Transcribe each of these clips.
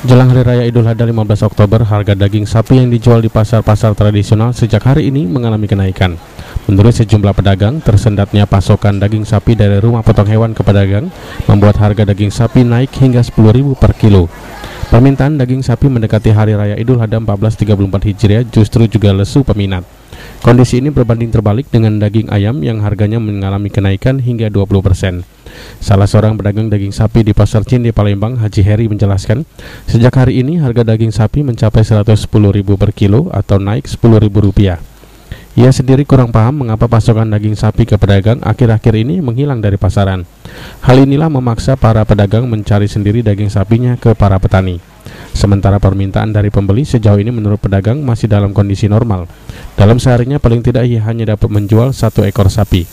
Jelang Hari Raya Idul Adha 15 Oktober, harga daging sapi yang dijual di pasar-pasar tradisional sejak hari ini mengalami kenaikan. Menurut sejumlah pedagang, tersendatnya pasokan daging sapi dari rumah potong hewan ke pedagang membuat harga daging sapi naik hingga Rp10.000 per kilo. Permintaan daging sapi mendekati Hari Raya Idul Adha 1434 Hijriah justru juga lesu peminat. Kondisi ini berbanding terbalik dengan daging ayam yang harganya mengalami kenaikan hingga 20%. Salah seorang pedagang daging sapi di Pasar Cinde Palembang, Haji Heri, menjelaskan, sejak hari ini harga daging sapi mencapai Rp110.000 per kilo atau naik Rp10.000. Ia sendiri kurang paham mengapa pasokan daging sapi ke pedagang akhir-akhir ini menghilang dari pasaran. Hal inilah memaksa para pedagang mencari sendiri daging sapinya ke para petani. Sementara permintaan dari pembeli sejauh ini menurut pedagang masih dalam kondisi normal. Dalam seharinya paling tidak ia hanya dapat menjual 1 ekor sapi.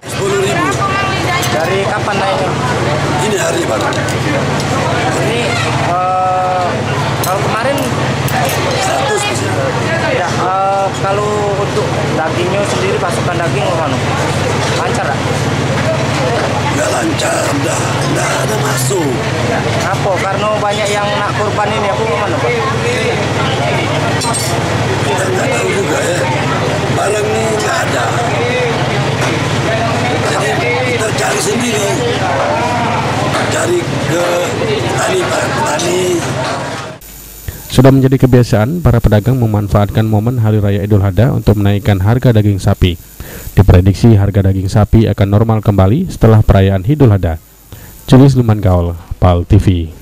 10.000. Dari kapan naiknya? Ini hari Pak. Ini kalau kemarin 100 misalnya. ya, kalau untuk dagingnya sendiri pasukan daging mana? Lancar tak? Nggak lancar, nggak ada masuk. Ya. Apa? Karena banyak yang nak kurban ini aku mana Pak? Kita nggak tahu juga ya. Barang ini nggak ada. Jadi kita cari sendiri. Cari ke petani. Sudah menjadi kebiasaan para pedagang memanfaatkan momen Hari Raya Idul Adha untuk menaikkan harga daging sapi. Diprediksi harga daging sapi akan normal kembali setelah perayaan Idul Adha. Julius Lumangaol, PAL TV.